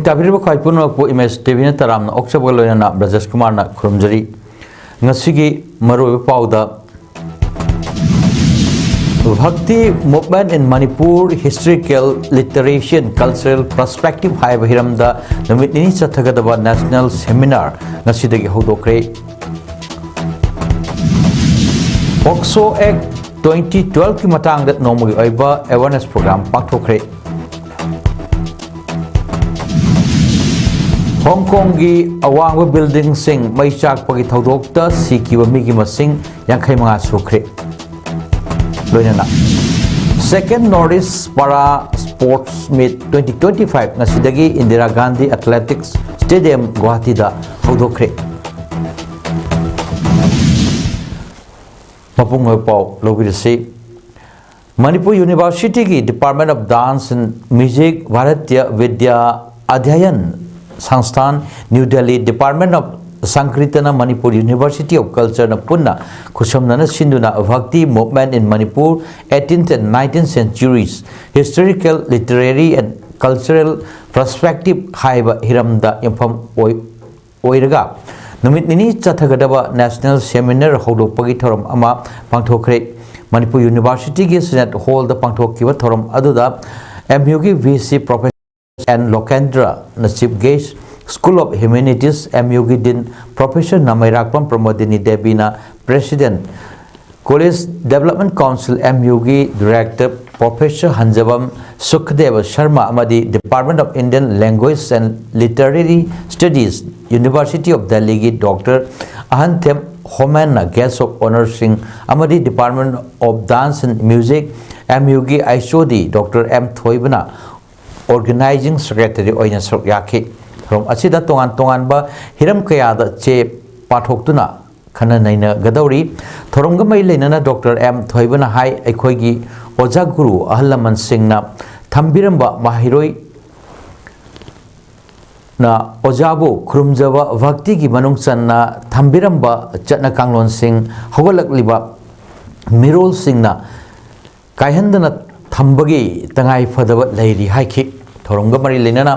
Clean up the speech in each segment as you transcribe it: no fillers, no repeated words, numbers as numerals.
Tabiriba Kaipuna po image TV taram na oksabolo na Brajas Kumar na Krumjari ngasigi maru pauda Bhakti movement in Manipur historical literature and cultural perspective hai bahiramda namit ni chathagadaba national seminar ngasidagi hodokre POCSO Act 2012 ki matang dat nomagi oiba awareness program pakthokre Hong Kong gi awang building sing mai chak pagi thodokta sikiba migi masing yankhai manga sukre loinana second Norris para sports meet 2025 ngasidagi Indira Gandhi Athletics Stadium Guwahati da hodokre mapung pau lobirisi Manipur University ki Department of Dance and Music Bharatiya Vidya Adhyayan Sansthan New Delhi Department of Sankritana Manipur University of Culture na punna kusomnana sinduna Bhakti movement in Manipur 18th and 19th centuries historical literary and cultural perspective haiba hiramda infam oiraga numit nini chathagadaba national seminar hodopagi thoram ama pangthokre Manipur University gi Senate Hall da pangthokiba thoram aduda MU gi VC Professor and Lokendra na chief guest School of Humanities MU gi din Professor Namairakpam Pramodini Debina President College Development Council MU gi Director Professor Hanjabam Sukhdeva Sharma amadi Department of Indian Language and Literary Studies University of Delhi gi Dr. Ahanthem Homana Guest of Honor Singh amadi Department of Dance and Music MU gi ISOD Dr. M Thoibana Organizing Secretary oina sok yaki from asida tongan ba hiram kayada che pathoktuna khana naina gadauri thoromga mai leinana Dr. M Thoibana hai aikhoigi oja guru ahlaman singna thambiramba mahiroi na ojabu khurumjaba bhakti gi manung channa thambiramba chatna kanglon sing hogalakliba mirol singna kaihandana thambagi tangai fadaba leiri haiki thoromga mari leinana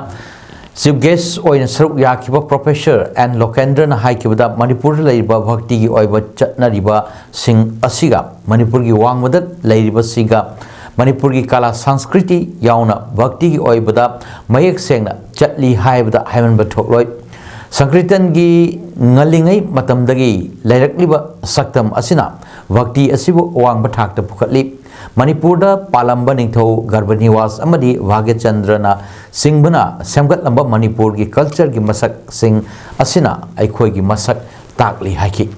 chief guest oina saruk yakiba professor and Lokendra na haikibada Manipur leiba bhakti gi oiba chatnariba sing asiga Manipur gi wangmadat leiriba siga Manipur gi kala sanskriti yauna bhakti gi oibada mayek sengna chatli haibada haiman bathokloi sankritan gi ngalingai matamdagi leirakliba saktam asina bhakti asibu wangba thakta phukatli Manipur da palamba ningthau Garbaniwas amadi Bhagyachandra singbana semgatlamba Manipur gi culture gi masak sing asina aikhoi gi masak takli haiki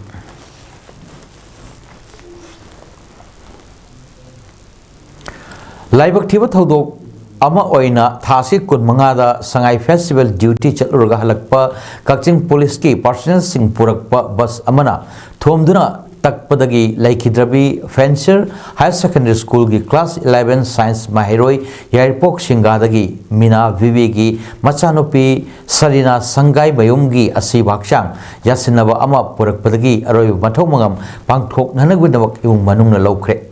laibak thiba thodok ama oina thasi kun mangada sangai festival duty chalurga halakpa Kakching police ki personnel sing purakpa bus amana thomduna takpadagi laikhidrabi Fencer High Secondary School gi class 11 science mahiroi yairpok singadagi Mina Vivi gi machanopi Sarina Sangai Mayumgi asi bakchang yasinaba ama purakpadagi aroi mathau mangam pangthok nanagwinawak yung manungna lokre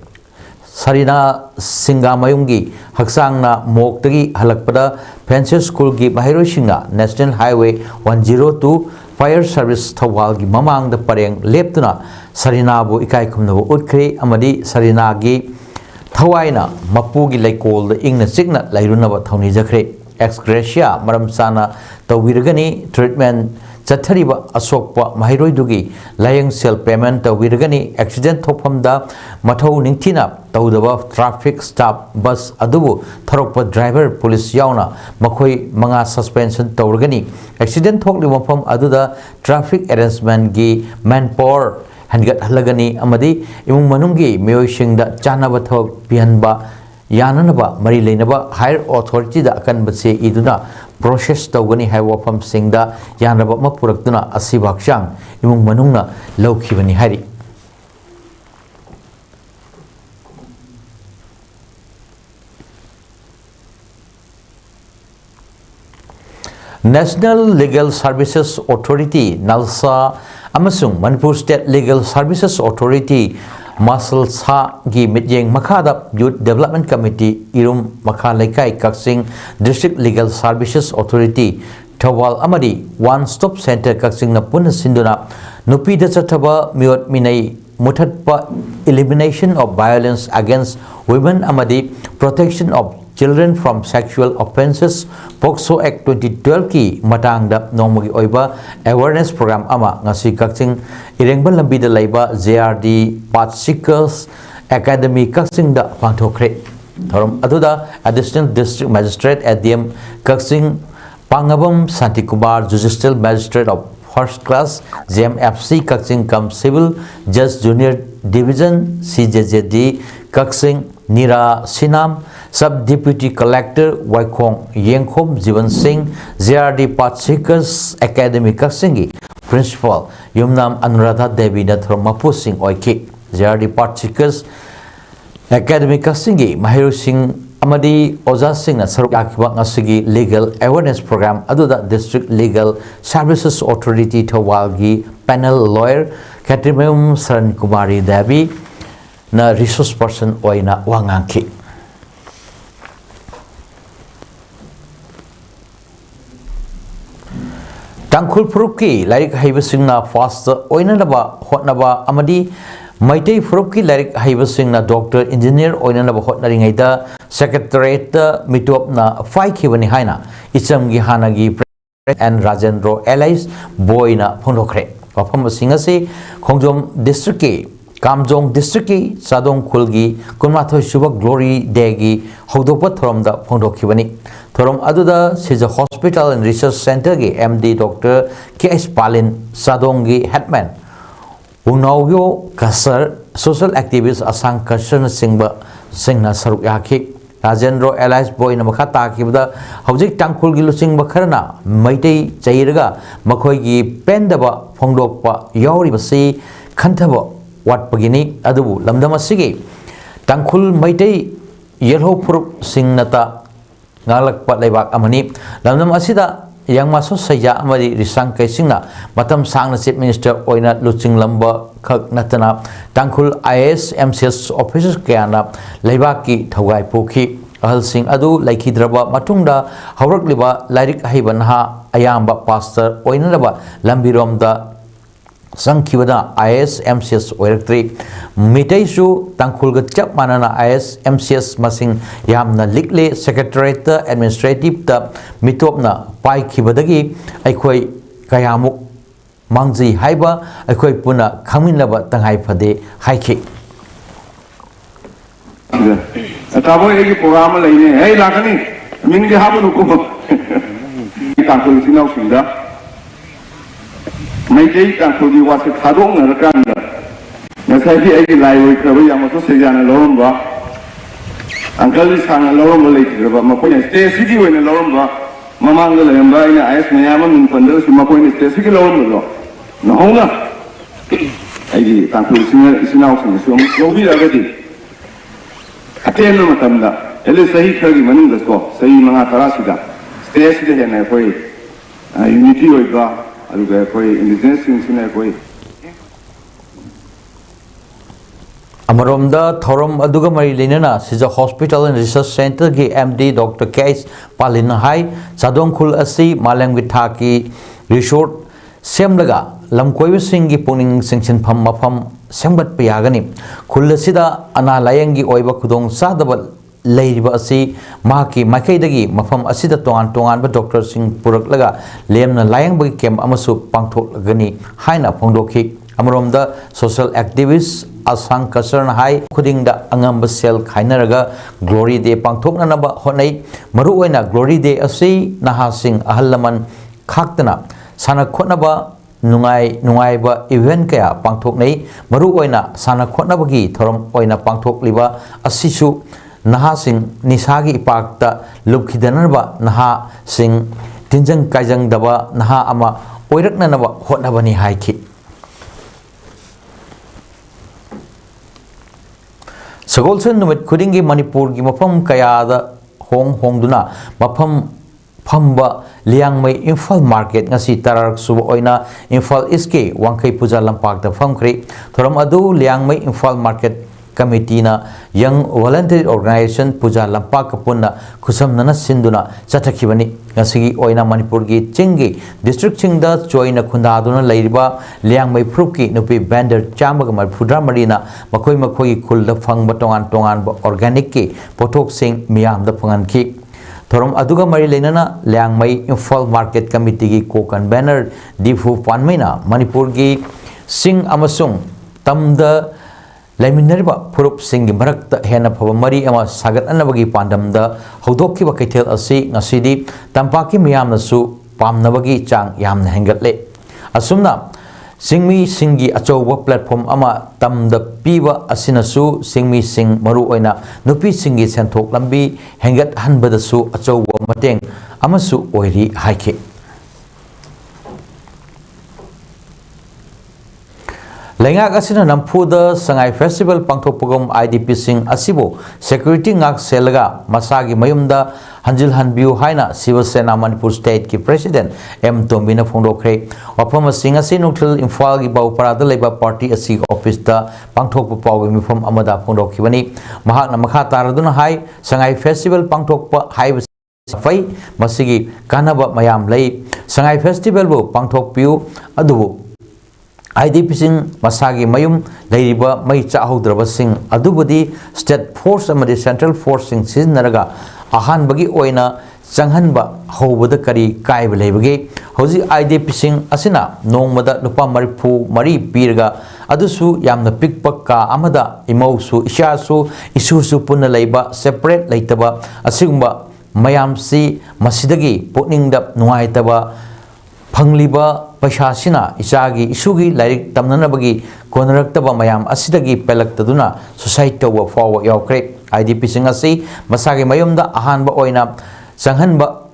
Sarina Singa Mayumgi haksangna moktagi halakpada Fencer School gi mahiroi singa National Highway 102 Fire Service Thawal gi mamang da pareng leptuna Sarina bu ikai kumnabu utkri amadi Sarina gi thawaina mapu gi laikol da ingna sikna lairunaba thawni jakre ex gratia maram sana tawirgani treatment chathariba asokpa mahiroi dugi layang sel payment tawirgani accident thopamda mathau ningthina tawdaba traffic stop bus adubu tharokpa driver police yauna makhoi manga suspension tawrgani accident thokli mafam aduda traffic arrangement gi manpower hangat halagani amadi imung manunggi mioisingda chanaba thok pihanba yananaba mari leinaba higher authority da akan base iduna process tawgani haiwa fam singda yanaba mapuraktuna asibakchang imung manungna laukhibani hari National Legal Services Authority NALSA amasung Manipur State Legal Services Authority Muscle Sa gi Mityeng Makada Youth Development Committee Irum Makha Laikai Kaksing District Legal Services Authority Thawal Amadi One Stop Center Kaksing na Puna Sinduna Nupi da Chataba Miot Minay Muthatpa Elimination of Violence Against Women Amadi Protection of Children from Sexual Offences POCSO Act 2012 ki matangda nongmagi oiba awareness program ama ngasi Kaksing Irengban Lambida Laiba JRD Path Seekers Academy Kaksing da pangthokre thorom aduda Additional District Magistrate ADM Kaksing Pangabam Santikumar Judicial Magistrate of First Class JMFC Kaksing Kam Civil Judge Junior Division CJJD Kaksing Nira Sinam Sub Deputy Collector Waikong Yengkhom Jivan Singh JRD Path Seekers Academy Kaksingi Principal Yumnam Anuradha Devi Nathrom Mapu Singh Oiki JRD Path Seekers Academy Kaksingi Mahiru Singh Amadi Oza Singh Saruk Akiba Ngasigi Legal Awareness Program Aduda District Legal Services Authority Thawalgi Panel Lawyer Katrimum Saran Kumari Devi na resource person oina wangangki Tangkhul Purupki Larik Haibasingna Fast Oinaba Hotnaba Amadi Maitei Purupki Larik Haibasingna Doctor Engineer Oinaba Hotnaringaida Secretariat Mitopna Fai Kivani Haina Ichamgi Hanagi and Rajendro Allies Boina Pondokre Wapam Singasi Kongjom District Kamjong District Sadong Khulgi Kunmathoi Suba Glory Degi Hodopa Thoromda Pondokibani Thorom Aduda Sija Hospital and Research Center gi MD Dr. K.S. Palin Sadongi Hetman Unawyo Kasar Social Activist Asang Kasar Singba Singna Saruk Yaki Rajendro Allies Boy Namakata Kibda Hojik Tangkhulgi Lusing Bakarana Maitei Chairaga Makoigi Pendaba Pondokpa Yauri Basi Kantaba Wat Pagini Adu Lamdama Sigi Tangkhul Maitei Yellow Prup Sing Nata Ngalak Pat Lebak Amani Lamdam Asida Yang Maso Saya Amadi Risang Kaisingna Matam Sang na Chief Minister Oina Luching Lamba Kak Natana Tangkhul IS MCS Officers Kayana Lebaki Thawai Puki Ahal Sing Adu Laiki Draba Matungda Haurak Liba Lairik Haibanha Ayamba Pastor Oina Raba Lambirom da Sankibada IS MCS Oirectri Mitaisu Tangkhulga Chap Manana IS MCS Masing Yamna Likle Secretariat Administrative da Mitopna Pai Kibadagi Aikoi Kayamuk Mangzi Haiba Aikoi Puna Kaminaba Tanghai Pade Haiki Tabo egi program laine hey lakani mingi habu nuko Tangkhul sinau sinda Maitei Tangkhulgi wasi thadong narakanda ngasai di egi lai kerba yang maso sejana loromba angkali sana loromba lagi kerba maponya stay sigi wena loromba mamang lemba ina ayas menyama min pandel semua poin stay sigi loromba lo nahonga egi Tangkhul sinau lobi lagi ateno matamda ele sahi kergi maning lesko sahi manga tarasida stay sigi jana koi unity oiga aduga koi indigenous sing koi Amaromda Thorom Aduga Mari Linana Sija Hospital and Research Center gi MD Dr. K.S. Palin Hai Sadong Khul Asi Malang Withaki Resort Semlaga Lamkoi Singi Puning Singsin Pam Mapam Sembat Payagani Kulasida Ana Layangi Oiba Kudong Sadabal Lady Asi Maki Makaidagi Mafam Asida Tongan but Dr. Singh Puraklaga Lemna Layang Bagi Kem Amasu Pangtok Gani Haina Pongdoki Amaromda Social Activists Asang Kasarn Hai Kuding da Angamba Sel Kainaraga Glory Day Pangtok Nanaba Honai Maruena Glory Day Asi Naha Singh Ahalaman Kaktana Sana Kotnaba Nungai ba event kaya Pangtok Nei Maruena Sana Kotnabagi Thorom Oina Pangtok Liba Asisu Naha Sing Nisagi Ipakta Lubkidanaba Naha Sing Tinjang Kajang Daba Naha Ama Oiraknanaba Hotnabani Haiki Sagolsen Numit Kudingi Manipur Gi Mapam Kayada Hong Duna Mapam Pamba liangmai Imphal market ngasi tarak suba oina Imphal iske wangkai puja lampak da famkri thoram adu liangmai Imphal market committee na young voluntary organization puja lampak punna khusam nana sinduna chathakibani ngasi oina Manipur gi chingi district chingda choina khunda aduna leiriba liangmai phruki nupi vendor chamaga mar phudra marina makoi makoi khulda phangba tongan organic ki pothok sing miyam da phangan ki thorom aduga mari leinana liangmai Imphal market committee gi co-convener difu panmaina Manipur gi sing amasung tamda Laiminariba Purup Singh Marakta Hena Pavamari ama Sagat Anabagi Pandamda Hodoki Bakaitel Asi Nasidi Tampaki Miyam Nasu Pam Nabagi Chang Yam Hangatle Asumna Singmi Singi Achowa platform ama Tamda Piva Asinasu Singmi Sing Maru Oina Nupi Singi Sentok Lambi Hangat Hanbadasu Achowa Mateng Amasu Oiri Haike Lengak asina nampuda sangai festival pangthokpagam IDP sing asibo security ngak selaga masagi mayumda hanjil hanbiu haina Civil Sena Manipur State ki president M Tombina phongdokre wafam sing asi nuthil Imphal gi bauparada leba party asi office da pangthokpa pawgi mifam amada phongdokhibani mahak na makha taraduna hai sangai festival pangthokpa hai fai masigi kanaba mayam lei sangai festival bo pangthokpiu adubu IDP sing masagi mayum leiriba mai chahodraba sing adubudi state force amadi central force sing siznaraga ahan bagi oina changhanba hobada kari kaiba leibage hoji IDP sing asina nongmada lupa marifu mari pirga adusu yamna pikpa ka amada imausu ishasu isusu punna leiba separate leitaba asigumba mayamsi masidagi putningda nuaitaba Pangliba Pashasina Isagi Isugi Larik Tamnanabagi Konarakta Mayam Asidagi Pelaktaduna Society wa Forward Yokre IDP Singasi Masagi Mayumda Ahanba Oina Sanghanba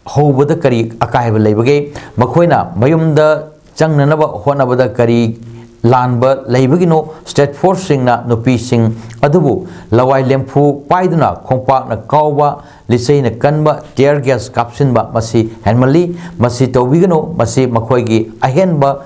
Hobada Kari Akaiba Labage Makoina Mayumda Changnanaba Honabada Kari Lanba Labagino State Force Singna Nupi Sing Adubu Lawai Lempu Paiduna Kompak na Kauba Lisay na Kanba Tear Gas Kapsinba Masi Henmali Masi Tawigano Masi Makoigi Ahenba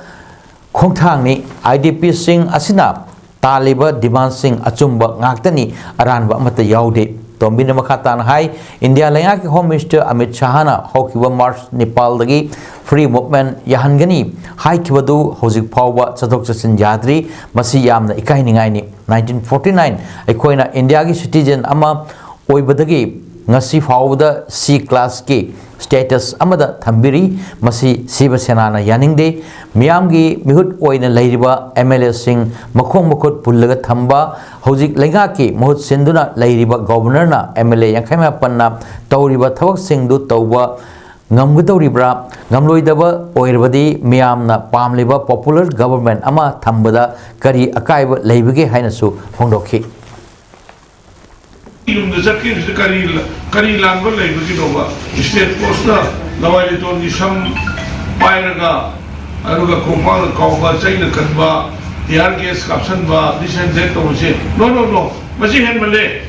Kongtang ni IDP Sing Asina Taliba Demand Sing Achumba Ngaktani Aranba Mata Yaude Tombina Makatan Hai India Layaki Home Minister Amit Shahana Hokiwa March Nepal Dagi Free Movement Yahangani Hai Kibadu Hozik Pawa Chatok Chasin Yadri Masi Yamna Ikainingaini 1949 Ekoina India ki citizen ama Oibadagi Ngasi Fawda C class ki status amada thambiri masi Siva Senana yaningde miyamgi mihut oina leiriba MLA sing makhong makhut pullaga thamba hojik lenga ki mahut sinduna leiriba governor na MLA yankhai panna tawriba thawak singdu tawba ngamgudawribra ngamloidaba oirbadi miyamna pamliba popular government ama thambada kari akaiba leibige hainasu phongdokhi The second Kari Lango like Vigilova, State Poster, Lavali Tony Sam Pyraga, Aruga Kompal, Kauba, China Kanba, the Arges Kapsanba, this and that over say, no, Machi and Malay,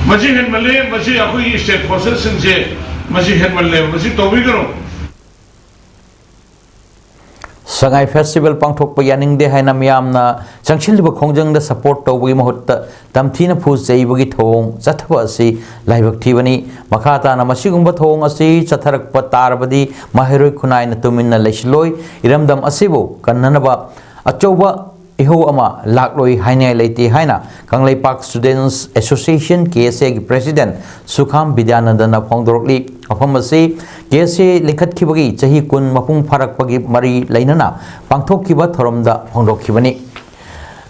Machi Aku State Poster and say, Machi and Malay, Machi Tobigaro. Sangai Festival Pangthok Payaning de Haina Miyamna Changchilba Kongjang the support to Wimhutta Tamtina Pus Jaybugi Tong Zatawasi Laibak Tivani Makata Namashigumba Tong Asi Chatarak Patarbadi Mahiroi Kunai Natumina Leshloi Iramdam Asibo Kananaba Achoba Iho Ama Lakloi Haina Leti Haina Kangleipak Students Association KSA President Sukham Bidyanandana Pongdorli Apamasi KSA Likat Kibagi Chahi Kun Mapung Parak Pagi Mari Lainana Pangtok Kiba Thoramda Pongdok Kibani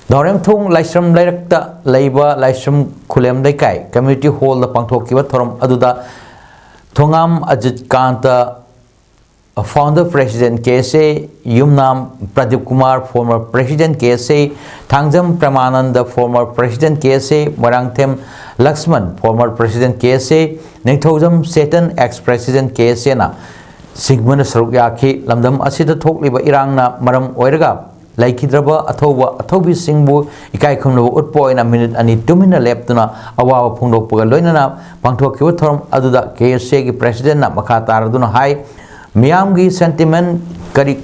Dorem Thong Laisram Lairakta Laiba Laisram Kulem Laikai Community Hall the Pangtok Kiba Thoram Aduda Thongam Ajit Kanta Founder President KSA Yumnam Pradeep Kumar former President KSA Thangjam Pramananda former President KSA Marangthem Laxman former President KSA Ningthojam Setan ex-President KSA na Sigmund Sarukyaki Lamdam Asita Thokliba Irangna Maram Oiraga laikhidraba athoba athobi singbu ikai khumno utpoina minute ani 2 minute leptuna awawa phungdokpaga loinana pangthokkiba thoram aduda KSA gi president na makha taraduna hai miyam gi sentiment kari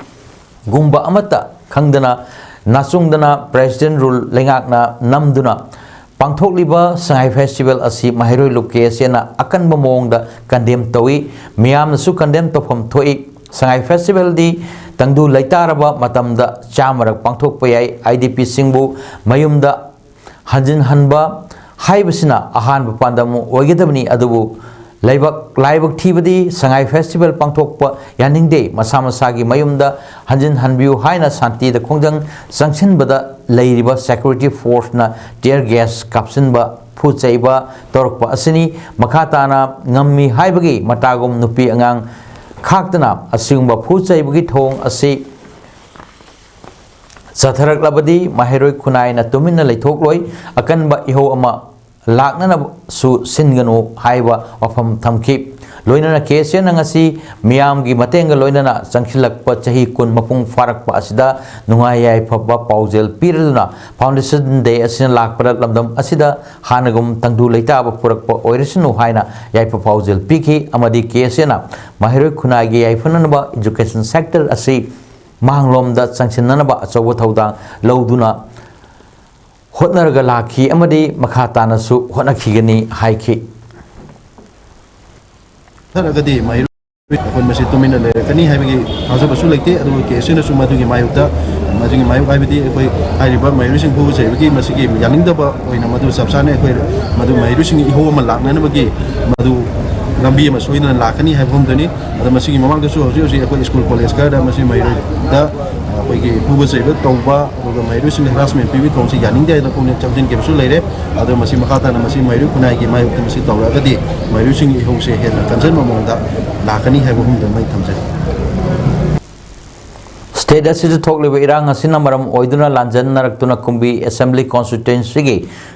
gumba amata khangdana nasungdana president rule lengakna namduna pangthokliba sangai festival asi mahiroi KSA na akanba mongda condemn towi miyam su condemn tofam thoi sangai festival di tangdu laitaraba matamda chamarak pangthokpa yai IDP singbu mayumda hanjin hanba haibasina ahanba pandamu oigedabni adubu laibak thibadi sangai festival pangthokpa yaningde masa masagi mayumda hanjin hanbiu haina santi da khongjang sangsinbada leiriba security force na tear gas kapsinba phuchaiba torokpa asini makhatana ngammi haibagi matagum nupi angang खाक्तना असिगुंबा फुचैबगी थोंग असि सथरकलबदी माहेरोय खुनायना तुमिना लैथोकलोय अकनबा इहो अमा लाकना सु सिनगनु हाइबा वफम थमखि लोइनना केसे नंगसी मियामगी मतेंग लोइनना संखिलकपा चही कुन मपुंग फारकपा असिदा नुंगायाय फबा पाउजेल पिरदुना foundation day असिना लाकपरा लमदम असिदा हानगुम तंगदु लैताबा पुरकपा ओइरसनु हाइना यायपा पाउजेल पिखि अमदी केसेना माहिरोय खुनागी यायफननबा education sector असि मांगलोमदा संसिननबा अचौबा थौदांग लौदुना होटनरगा lucky अमदी मखातानसु होटनखिगनी हाइखि Taragadi may kon masi tumin le kani haibagi hausa basu lekte adu ke sina suma dugi mayukta madugi mayuk haibadi koi haiba mayusing hu sei bagi masigi yaning da ba oina madu sabsane koi madu mayusing iho ma lakna na bagi madu lambi ma soina lakani haibom dani adu masigi mamang da su hosi hosi koi school college ka da masi mayu da koi ki hu sei ba tongba adu mayusing harassment pibi tongsi yaning da da kon chamjin ke basu leire adu masi makata na masi mayu kunai ki mayuk masi tawra gadi mayusing iho sei he na kansen mamong da lakani haibom da mai thamjai State asida thokliba irang asina maram oiduna lanjan naraktuna kumbi assembly constituency gi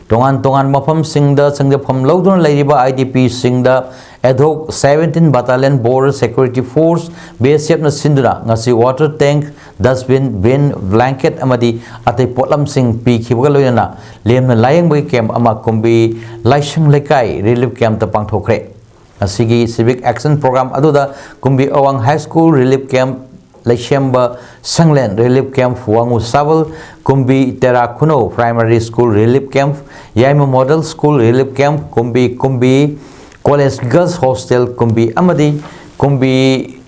tongan mafam singda sangjapam loduna leiriba IDP singda adhok 17 battalion border security force BSF na sinduna ngasi water tank dustbin bin blanket amadi atai potlam sing pi khibaga loina lemna layang bai camp ama kumbi laisang lekai relief camp ta pangthokre asigi civic action program aduda kumbi awang high school relief camp Laishamba Sanglen Relief Camp Wangu Saval Kumbi Terakuno Primary School Relief Camp Yaima Model School Relief Camp Kumbi College Girls Hostel Kumbi Amadi Kumbi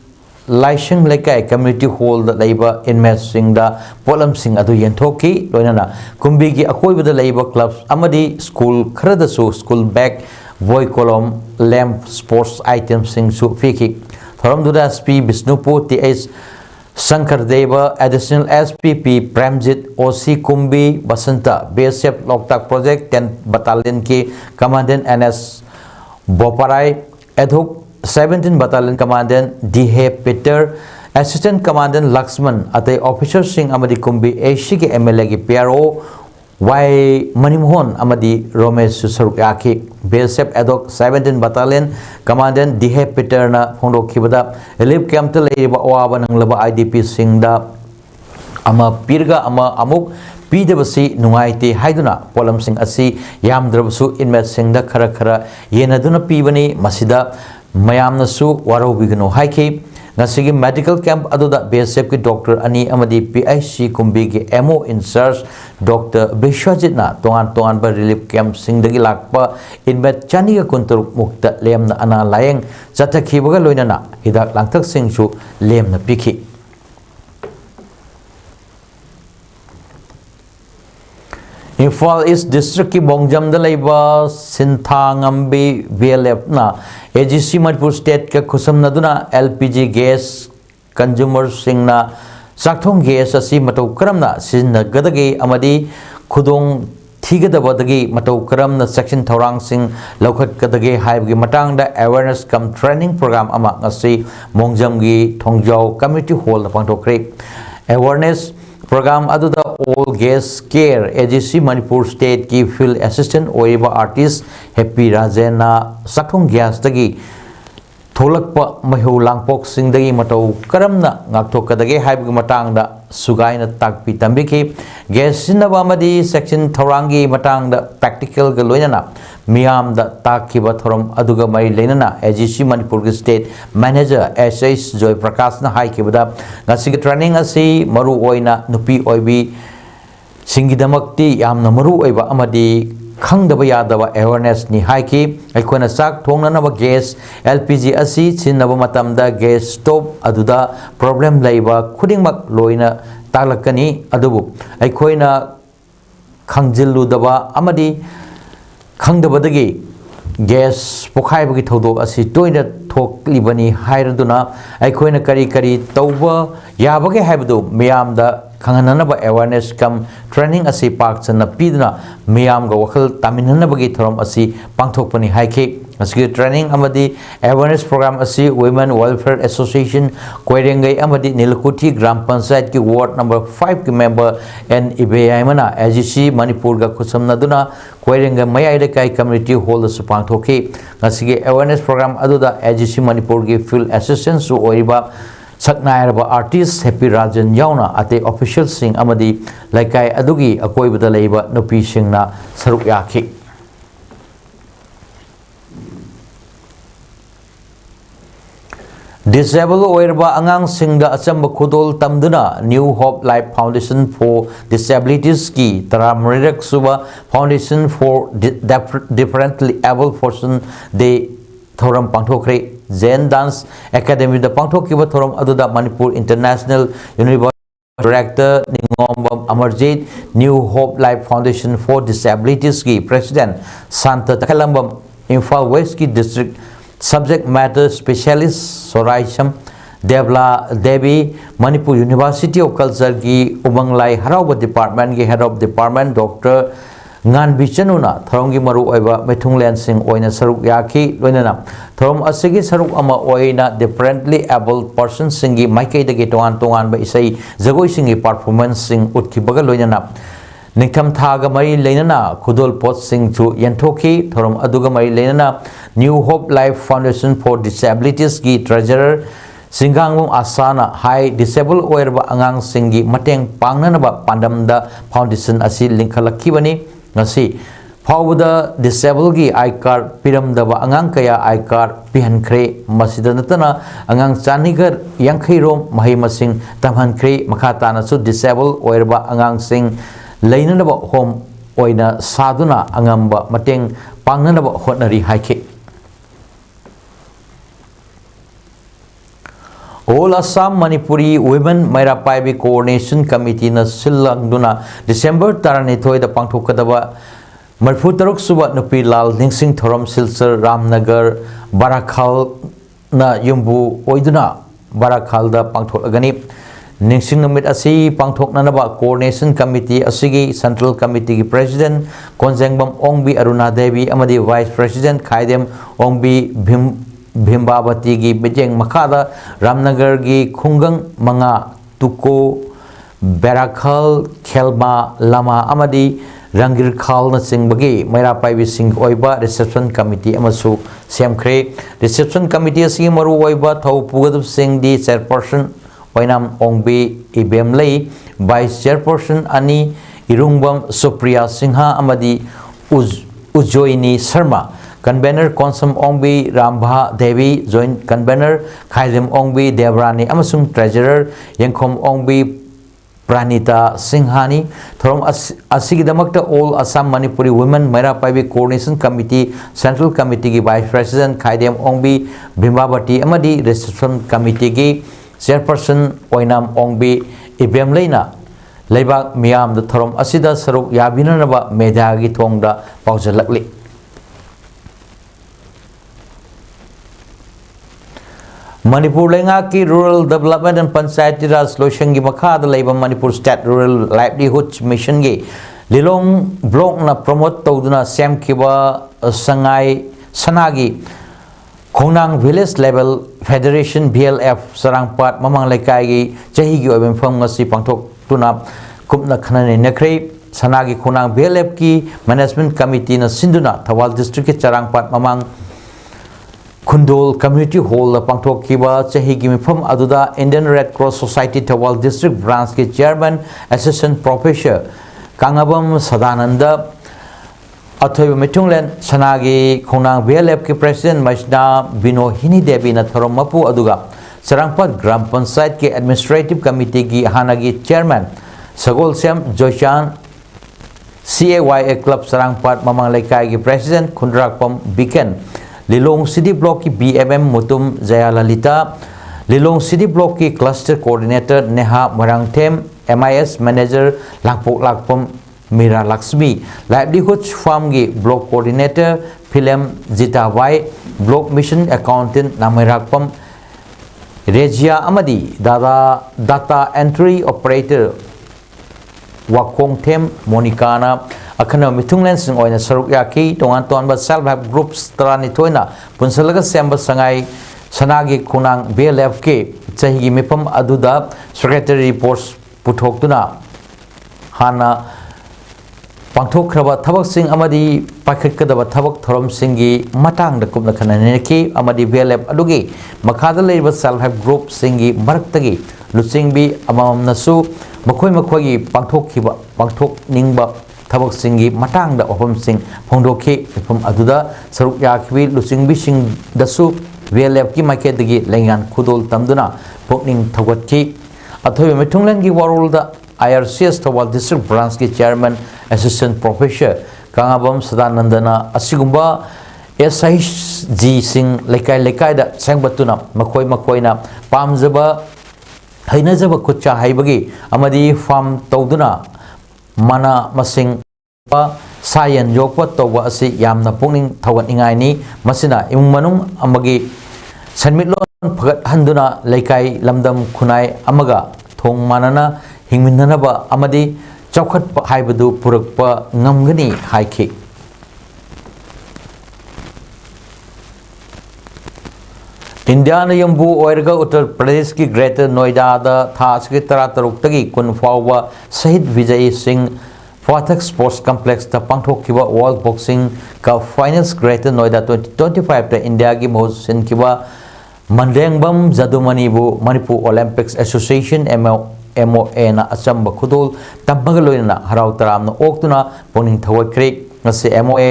Laishang Lekai Community Hall the Labor Inmates Singda Polam Sing Adu Yentoki Loinana Kumbi Gi Akoibada Labor Clubs Amadi School Kradasu School Bag Boy Column Lamp Sports Items Sing Su Fiki Thoram Duda SP Bisnupu TH Shankar Deva Additional SPP Premjit OC Kumbi Basanta BSF Loktak Project 10 Battalion ki Commandant NS Boparai Adhok 17 Battalion Commandant DH Peter Assistant Commandant Laxman Atay Officer Singh Amadi Kumbi AC ki MLA ki PRO Y Manimohon Amadi Romesh Susarukaki BSF Adhok 17 Battalion Commandant DH Peter na Fondo Kibada Relief Camp ta leiba awaba nang laba IDP singda ama pirga ama amuk pidabasi nungaite haiduna polam sing asi yamdrabsu inmate singda khara yenaduna pibani masida mayamnasu warobigno haiki ngasigi medical camp aduda BSF ki doctor ani amadi PIC kumbi ki MO in charge Dr. Bishwajit na tongan ba relief camp singdagi lakpa inmate chaniga kuntur mukta lemna ana layeng chatakhibaga loinana hidak langthak singsu lemna pikhi Imphal East District ki Bongjam da leiba Sinthangambi VLF na AGC Manipur State ka khusam naduna LPG gas consumer singna sakthong gas asi matau karamna siznagadagi amadi khudong thigadabadagi matau karamna section thorang sing lokhat kadagi haibgi matang da awareness cum training program ama ngasi Bongjam gi Thongjau community hall na pangthokre awareness program aduda all gas care AGC Manipur State ki field assistant oiba artist Happy Rajena sakthong gas dagi tholakpa mahu langpok sing dagi matau karamna ngakthokadagi haibgi matang da sugaina takpi tambiki gas sinaba amadi section thorangi matang da practical ga loinana miyam da takiba thoram aduga mai lenana AGC Manipur gi state manager SS Joy Prakash na hai kibada ngasi training asi maru oina nupi oibi singidamakti yamna maru oiba amadi khangdaba yadaba awareness ni haiki aikona sak thongnanaba gas LPG asi chinaba matamda gas stove aduda problem laiba khudingmak loina talakani adubu aikoina khangjilludaba amadi khangdabadagi gas pokhaibagi thodok asi toina thoklibani hairaduna aikoina kari kari tauba yabage haibadu miyamda Kangananaba awareness kam training asi pak chana pidna miyam ga wakhal taminanabagi thoram asi pangthokpani haike asigi training amadi awareness program asi Women Welfare Association Koirengai amadi Nilkuthi Gram Panchayat ki ward number 5 ki member and IBI mana AGC Manipur ga khusamnaduna Koirengai mayai kai community hall su pangthoki asigi awareness program aduda AGC Manipur gi field assistant su oiba Saknairaba artist Happy Rajan Yauna ate official sing amadi laikai adugi akoi bada leiba nupi singna saruk yaki Disabled oirba angang singda achamba khudol tamduna New Hope Life Foundation for Disabilities ki Taramrirak Suba Foundation for Differently Able Person de Thoram Pangthokre Zen Dance Academy da Pangthokiba Thoram aduda Manipur International University Director Ningom Amarjit New Hope Life Foundation for Disabilities ki President Santa Takalambam Imphal West ki District Subject Matter Specialist Soraisham Devla Devi Manipur University of Culture ki Umanglai Harauba Department ki Head of Department Dr. Ngan Bichanuna Thorongi Maru Oiba Methunglen Sing Oina Saruk Yaki Loinana Thorom Asigi Saruk Ama Oina Differently Able Person Singi Maike de Gitoan Tongan Ba Isai Zagoi Singi Performance Sing Utkibaga Loinana Nikam Thaga Mari Lenana Kudol Pot Sing to Yantoki Thorom Aduga Mari Lenana New Hope Life Foundation for Disabilities Ki Treasurer Singangung Asana High Disabled Oirba Angang Singi Mateng Pangnanaba Pandamda Foundation Asi Linkalakibani ngasi phawda disabled gi I-card piramdaba angang kaya I-card pihankhre masida natana angang chanigar yankhai rom mahi masing tamhankhre makhatana su disabled oirba angang sing leinanaba home oina saduna angamba mateng pangnanaba hotnari haike All Assam Manipuri Women Mairapaibi Coordination Committee na Silangduna December 12 da pangthokadaba Marfu Taruk Suba Nupi Lal Ningsing Thoram Silsar Ramnagar Barakhal na Yumbu Oiduna Barakhal da pangthokagani Ningsing Numit asi pangthoknanaba Coordination Committee asigi Central Committee ki President Konjengbam Ongbi Aruna Devi amadi Vice President Khaidem Ongbi Bhimbabati gi Bijeng Makada Ramnagar gi Khungang Manga Tuko Barakhal Khelma Lama Amadi Rangir Khal na Singbagi Mairapaibi Sing Oiba Reception Committee Amasu Semkhre Reception Committee Asi Maru Oiba Thau Pugadub Singh di Chairperson Oinam Ongbi Ibemlei Vice Chairperson Ani Irungbam Supriya Singha Amadi Ujoini Sharma Convener Konsam Ongbi Rambha Devi Joint Convener Khaidem Ongbi Devrani Amasung Treasurer Yangkhom Ongbi Pranita Singhani Thorom Asigidamakta All Assam Manipuri Women Mairapaibi Coordination Committee Central Committee ki Vice President Khaidem Ongbi Bhimbabati Amadi Reception Committee ki Chairperson Oinam Ongbi Ibemleina Leibak Miyam da Thorom Asida Saruk Yabinanaba Medagi Thongda Paujalakli Manipur Lenga ki Rural Development and Panchayati Raj Lotion gi Makhada Leiba Manipur State Rural Livelihood Mission gi Lilong Block na promote tawduna Sem Kiba Sangai Sanagi Khongnang Village Level Federation BLF Sarangpat Mamang Laikai gi Chahi gi Obem Pham ngasi pangthok tuna kupna khanane nakre Sanagi Khongnang BLF ki Management Committee na Sinduna Thawal District ki Charangpat Mamang Kundol Community Hall Pangthokkiba Chahigi Mifam Aduda Indian Red Cross Society Thawal District Branch ke Chairman Assistant Professor Kangabam Sadananda Athoy Mitunglen Sanagi Khonang BLF ke President Majna Bino Hini Devi na Thorom Mapu Aduga Sarangpat Gram Panchayat ke Administrative Committee ki Hanagi Chairman Sagol Sem Joshan CAYA Club Sarangpat Mamang Laikai ki President Kundrakpam Biken Lilong City Block ki BMM Mutum Jayalalita Lilong City Block ki Cluster Coordinator Neha Marangthem MIS Manager Lakpok Lakpam Mira Lakshmi Livelihood Farm ki Block Coordinator Philem Zita Wai Block Mission Accountant Namirakpam Regia Amadi Data Entry Operator Wakong Them Monicana Akana Mitunglen sing oina saruk yaki tongan tonba self-help groups tarani toina punsalaga semba sangai sanagi kunang BLF ke chahigi mipam aduda secretary post puthokduna hana pangthokraba thabak sing amadi pakhatkadaba thabak thorom singi matang da kupna khanane ki amadi BLF adugi makhada leiba self-help group singi maraktagi lusingbi amam nasu makhoi makhogi pangthok ningba Tabak singi matang da opam sing pongdoki pom aduda saruk yakwi lusing bising dasu VLF ki market dagi lengan khudol tamduna pokning thagot ki athoy mithunglen ki warul da IRCS Thawal District Branch ki Chairman Assistant Professor Kangabam Sadanandana asigumba SIG sing lekai da sangbatuna makoi na pamjaba hainajaba khutcha haibagi amadi farm tawduna Mana masing sayan yokpa tawba asi yamna pungning thawat ingai ni masina imung manung amagi sanmitlon phagat handuna leikai lamdam khunai amaga thong manana hingminnanaba amadi chawkhat haibadu purakpa ngamgani haiki India na yambu oirga Uttar Pradesh ki Greater Noida da thas ki tara taruk tagi kun fawa Shahid Vijay Singh Pathak Sports Complex ta pangthokkiba World Boxing ka Finals Greater Noida 2025 ta India ki mohus sinkiba Mandengbam Jadumani bu Manipur Olympics Association MOA na achamba khudul tambagaloina harau taram na oktuna poning thawat kre ngase MOA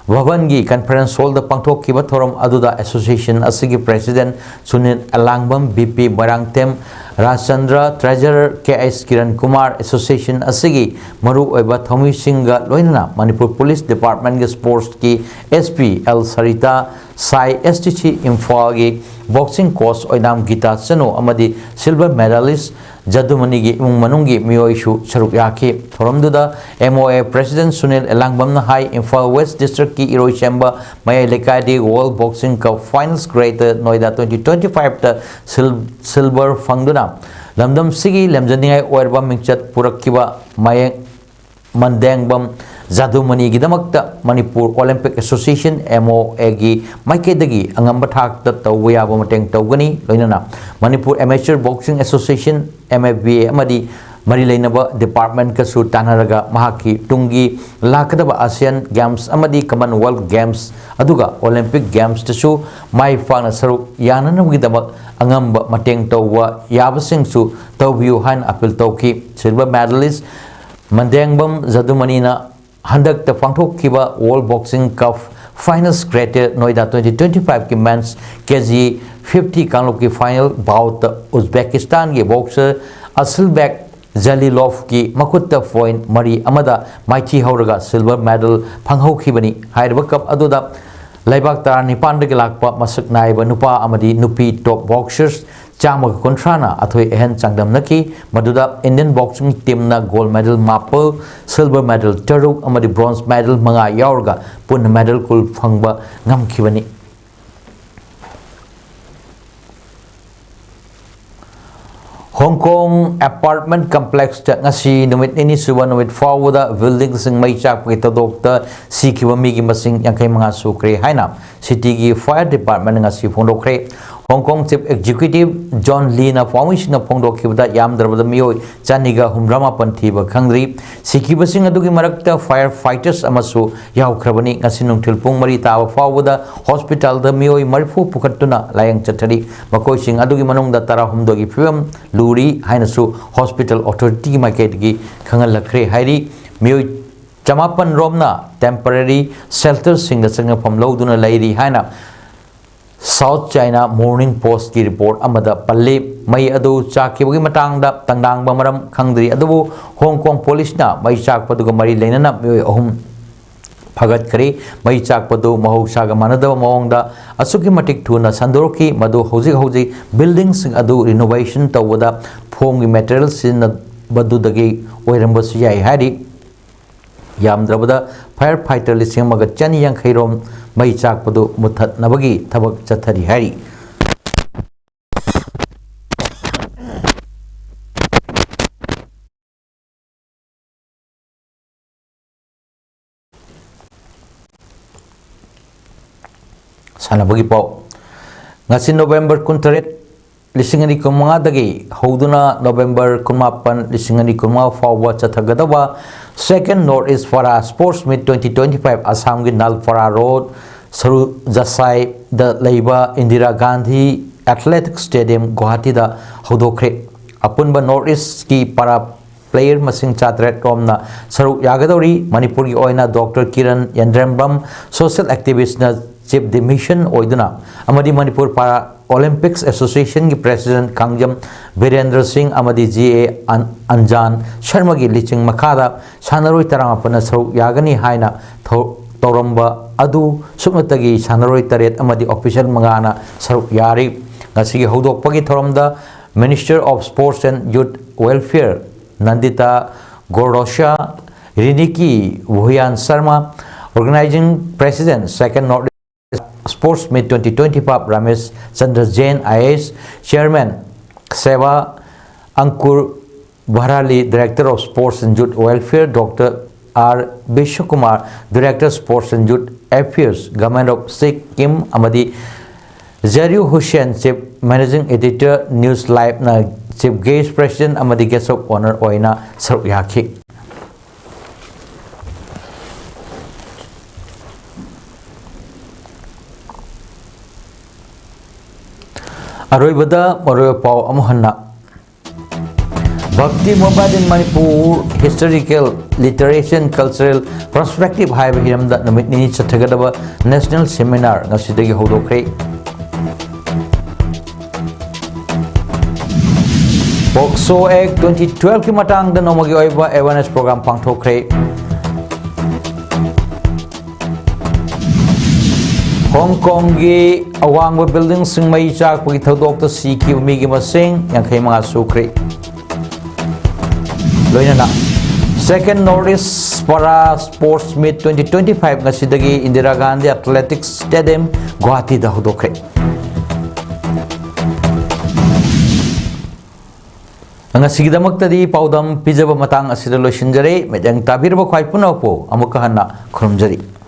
Vavangi Conference Hall the Pangtok Kiba Thorum Aduda Association Asigi President Sunil Alangbam BP Barangtem Rajchandra Treasurer KS Kiran Kumar Association Asigi Maru Oiba Thomi Singha Loinana Manipur Police Department ke Sports ki SP L Sarita Sai STC Imphal ki Boxing Coach Oinam Gita Sano Amadi Silver Medalist Jadumani gi imung manunggi miyoishu saruk yaki thoramduda MOA President Sunil Elangbam na High Imphal West District ki Iroi Chemba Maya Lekadi World Boxing Cup Finals Greater Noida 2025 ta silver fangduna lamdam sigi lemjaningai oirba mingchat purakkiba Maya Mandengbam Jadumani gidamakta Manipur Olympic Association MOA gi maikedagi angamba thakta tawya mateng tawgani loinana Manipur Amateur Boxing Association MFBA amadi mari leinaba department ka su tanaraga mahaki tungi lakadaba ASEAN Games amadi Commonwealth Games aduga Olympic Games tasu mai fangna saruk yanana gidamak angamba mateng tawwa yabasing su tawbiu han appeal tawki silver medalist Mandengbam Jadumani na Handak the Pangthok Kiba World Boxing Cup Finals Greater Noida 2025 ki men's KG 50 Kanglok ki final bout Uzbekistan ki boxer Asilbek Zalilov ki makutta point mari amada maichi hauraga silver medal phanghau khibani hairba cup aduda laibak tar nipan de lakpa masak naiba nupa amadi nupi top boxers chama kontrana athoi ehen changdam naki maduda Indian boxing team na gold medal mapel silver medal taruk amadi bronze medal manga yaurga pun medal kul phangba ngamkhibani Hong Kong apartment complex ta ngasi numit ini suba numit fawda building sing mai chak pe todokta sikhiba mi gi masing yankai manga sukre haina city gi fire department ngasi phondokre Hong Kong Chief Executive John Lee na formation na pongdo kibda yam darabada miyo chaniga humrama panthiba khangri sikibasing adugi marakta firefighters amasu yaw khrabani ngasinung tilpung mari tawa fawda hospital da miyo marifu pukatuna layang chathari makoi sing adugi manung da tara humdogi film luri hainasu hospital authority market gi khangal lakhre hairi miyo chamapan romna temporary shelter sing da sanga pamlo duna lairi haina South China Morning Post की report अमदा पल्ले मई अदु चाकिबगी मतंगदा तंगदांग बमरम खंगदरी अदुबु Hong Kong police ना मई चाकपदुग मरी लेनना अहुम फगत करे मई चाकपदु महौसागा मानदब मवंगदा असुकी मटिक थुना संदोरकी मदु हौजी buildings अदु renovation तवदा फोमगी materials in बदुदगी ओइरंबसु याई हारी यामद्रबदा fire fighter लिसिंग मग चनी यांखैरोम मई चाकपदु मुथत नबगी थबक चथरी हारी सानबगी पाव ngasi November 28 lisingani kumanga dagi hoduna November 18 lisingani kumanga fawwa chathagadawa second Northeast Fara Sports Meet 2025 Assam gi Nalfara Road Saru Jasai the Leiba Indira Gandhi Athletic Stadium Guwahati da hodokre apunba Northeast ki para player masing chatret romna saru yagadori Manipur gi oina Dr Kiran Yandrembam social activist na chief demission oiduna amadi Manipur para Olympics Association ki president Kangjam Birendra Singh amadi GA Anjan Sharma gi liching makada sanaroi tarangapana saru yagani haina toramba adu sumnatagi sanaroi taret amadi official mangana saru yari ngasi hodokpagi thoramda Minister of Sports and Youth Welfare Nandita Gordosha Riniki Bhuyan Sharma organizing president second North Sports Meet 2025 Ramesh Chandra Jain IAS Chairman Seva Ankur Bharali Director of Sports and Youth Welfare Dr. R. Bishakumar Director Sports and Youth Affairs Government of Sikkim Amadi Zariu Hussain Chief Managing Editor News Live na Chief Guest President Amadi Guest of Honor Oina Saryaki Aroibada Moroyo Pau Amuhanna Bhakti Mobile in Manipur Historical Literature and Cultural Perspective Hive Hiram that Namitni Chatagadaba National Seminar Nasidagi Hodokre Pokso Act 2012 ki matang da nomagi oiba awareness program pangthokre Hong Kong gi awangba building sing mai chak pagi thodok ta sikhi mi gi masing yankhai manga sukri loinana second Northeast Para Sports Meet 2025 ngasidagi Indira Gandhi Athletic Stadium Guwahati da hodokre ngasigidamaktadi paudam pijaba matang asida loisinjare medang tabirba khwai punapo amuka hanna khurumjari